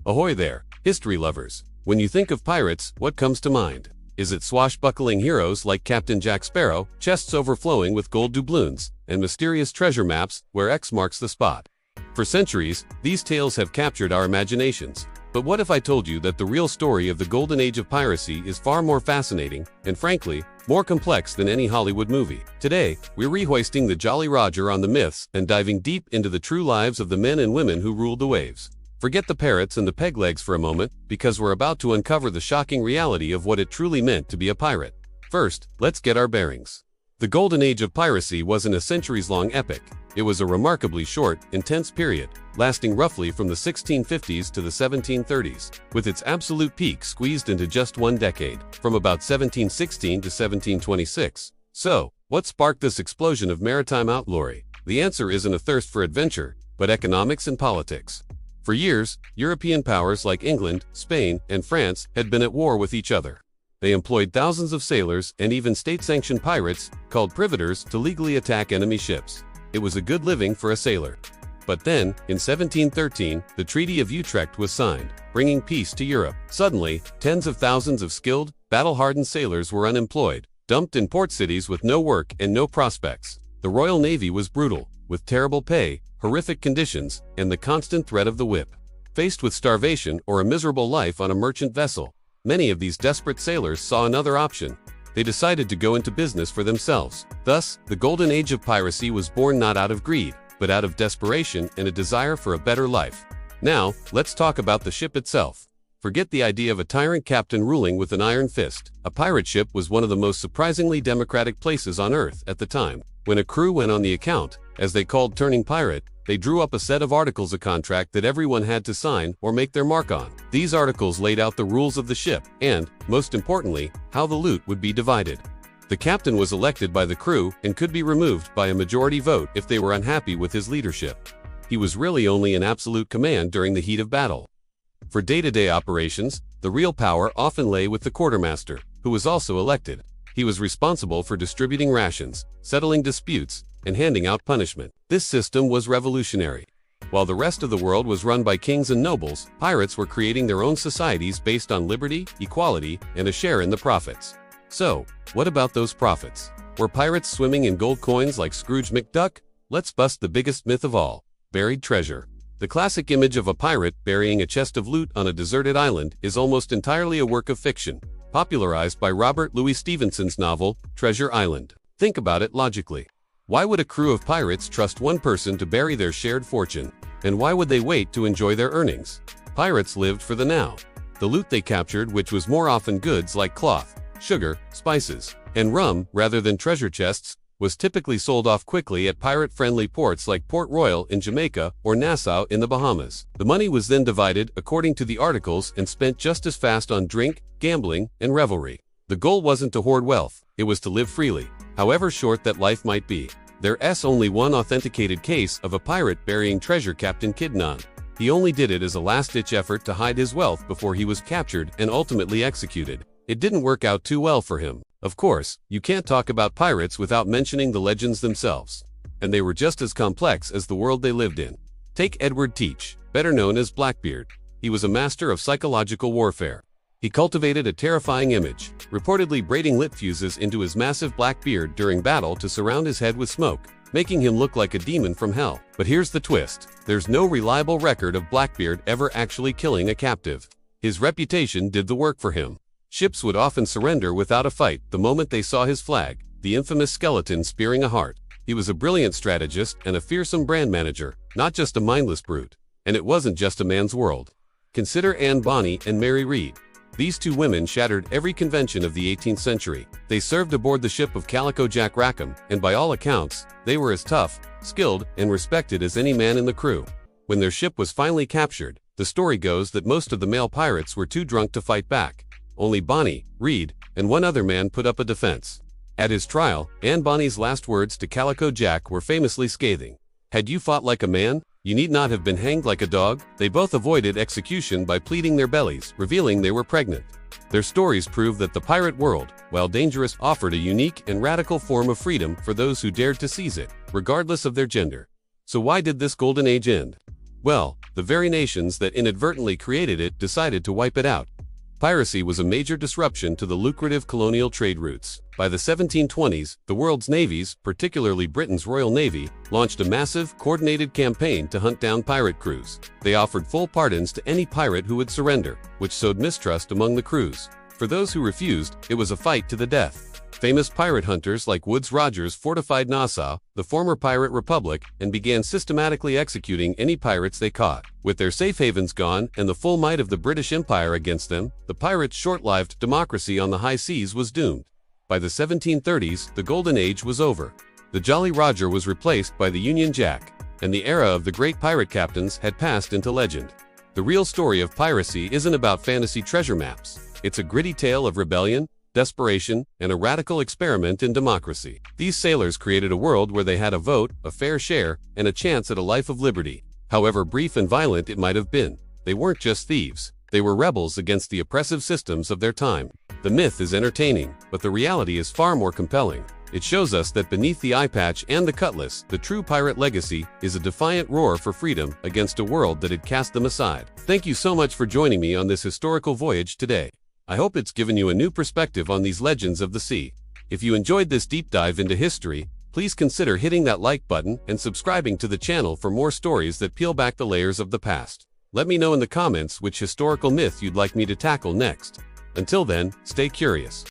Ahoy there, history lovers. When you think of pirates, what comes to mind? Is it swashbuckling heroes like Captain Jack Sparrow, chests overflowing with gold doubloons, and mysterious treasure maps where X marks the spot? For centuries, these tales have captured our imaginations. But what if I told you that the real story of the Golden Age of Piracy is far more fascinating, and frankly, more complex than any Hollywood movie? Today, we're rehoisting the Jolly Roger on the myths and diving deep into the true lives of the men and women who ruled the waves. Forget the parrots and the peg legs for a moment, because we're about to uncover the shocking reality of what it truly meant to be a pirate. First, let's get our bearings. The Golden Age of Piracy wasn't a centuries-long epic. It was a remarkably short, intense period, lasting roughly from the 1650s to the 1730s, with its absolute peak squeezed into just one decade, from about 1716 to 1726. So, what sparked this explosion of maritime outlawry? The answer isn't a thirst for adventure, but economics and politics. For years, European powers like England, Spain, and France had been at war with each other. They employed thousands of sailors and even state-sanctioned pirates, called privateers, to legally attack enemy ships. It was a good living for a sailor. But then, in 1713, the Treaty of Utrecht was signed, bringing peace to Europe. Suddenly, tens of thousands of skilled, battle-hardened sailors were unemployed, dumped in port cities with no work and no prospects. The Royal Navy was brutal, with terrible pay, horrific conditions, and the constant threat of the whip. Faced with starvation or a miserable life on a merchant vessel, many of these desperate sailors saw another option. They decided to go into business for themselves. Thus, the Golden Age of Piracy was born not out of greed, but out of desperation and a desire for a better life. Now, let's talk about the ship itself. Forget the idea of a tyrant captain ruling with an iron fist. A pirate ship was one of the most surprisingly democratic places on Earth at the time. When a crew went on the account, as they called turning pirate, they drew up a set of articles of contract that everyone had to sign or make their mark on. These articles laid out the rules of the ship and, most importantly, how the loot would be divided. The captain was elected by the crew and could be removed by a majority vote if they were unhappy with his leadership. He was really only in absolute command during the heat of battle. For day-to-day operations, the real power often lay with the quartermaster, who was also elected. He was responsible for distributing rations, settling disputes, and handing out punishment. This system was revolutionary. While the rest of the world was run by kings and nobles, pirates were creating their own societies based on liberty, equality, and a share in the profits. So, what about those profits? Were pirates swimming in gold coins like Scrooge McDuck? Let's bust the biggest myth of all: buried treasure. The classic image of a pirate burying a chest of loot on a deserted island is almost entirely a work of fiction, popularized by Robert Louis Stevenson's novel, Treasure Island. Think about it logically. Why would a crew of pirates trust one person to bury their shared fortune? And why would they wait to enjoy their earnings? Pirates lived for the now. The loot they captured, which was more often goods like cloth, sugar, spices, and rum rather than treasure chests, was typically sold off quickly at pirate-friendly ports like Port Royal in Jamaica or Nassau in the Bahamas. The money was then divided according to the articles and spent just as fast on drink, gambling, and revelry. The goal wasn't to hoard wealth, it was to live freely, however short that life might be. There's only one authenticated case of a pirate burying treasure, Captain Kidnan. He only did it as a last-ditch effort to hide his wealth before he was captured and ultimately executed. It didn't work out too well for him. Of course, you can't talk about pirates without mentioning the legends themselves. And they were just as complex as the world they lived in. Take Edward Teach, better known as Blackbeard. He was a master of psychological warfare. He cultivated a terrifying image, reportedly braiding lit fuses into his massive black beard during battle to surround his head with smoke, making him look like a demon from hell. But here's the twist: there's no reliable record of Blackbeard ever actually killing a captive. His reputation did the work for him. Ships would often surrender without a fight the moment they saw his flag, the infamous skeleton spearing a heart. He was a brilliant strategist and a fearsome brand manager, not just a mindless brute. And it wasn't just a man's world. Consider Anne Bonny and Mary Read. These two women shattered every convention of the 18th century. They served aboard the ship of Calico Jack Rackham, and by all accounts, they were as tough, skilled, and respected as any man in the crew. When their ship was finally captured, the story goes that most of the male pirates were too drunk to fight back. Only Bonny, Read, and one other man put up a defense. At his trial, Anne Bonny's last words to Calico Jack were famously scathing: "Had you fought like a man, you need not have been hanged like a dog." They both avoided execution by pleating their bellies, revealing they were pregnant. Their stories prove that the pirate world, while dangerous, offered a unique and radical form of freedom for those who dared to seize it, regardless of their gender. So why did this golden age end? Well, the very nations that inadvertently created it decided to wipe it out. Piracy was a major disruption to the lucrative colonial trade routes. By the 1720s, the world's navies, particularly Britain's Royal Navy, launched a massive, coordinated campaign to hunt down pirate crews. They offered full pardons to any pirate who would surrender, which sowed mistrust among the crews. For those who refused, it was a fight to the death. Famous pirate hunters like Woodes Rogers fortified Nassau, the former pirate republic, and began systematically executing any pirates they caught. With their safe havens gone and the full might of the British Empire against them, the pirates' short-lived democracy on the high seas was doomed. By the 1730s, the Golden Age was over. The Jolly Roger was replaced by the Union Jack, and the era of the great pirate captains had passed into legend. The real story of piracy isn't about fantasy treasure maps. It's a gritty tale of rebellion, desperation, and a radical experiment in democracy. These sailors created a world where they had a vote, a fair share, and a chance at a life of liberty. However brief and violent it might have been, they weren't just thieves. They were rebels against the oppressive systems of their time. The myth is entertaining, but the reality is far more compelling. It shows us that beneath the eye patch and the cutlass, the true pirate legacy is a defiant roar for freedom against a world that had cast them aside. Thank you so much for joining me on this historical voyage today. I hope it's given you a new perspective on these legends of the sea. If you enjoyed this deep dive into history, please consider hitting that like button and subscribing to the channel for more stories that peel back the layers of the past. Let me know in the comments which historical myth you'd like me to tackle next. Until then, stay curious.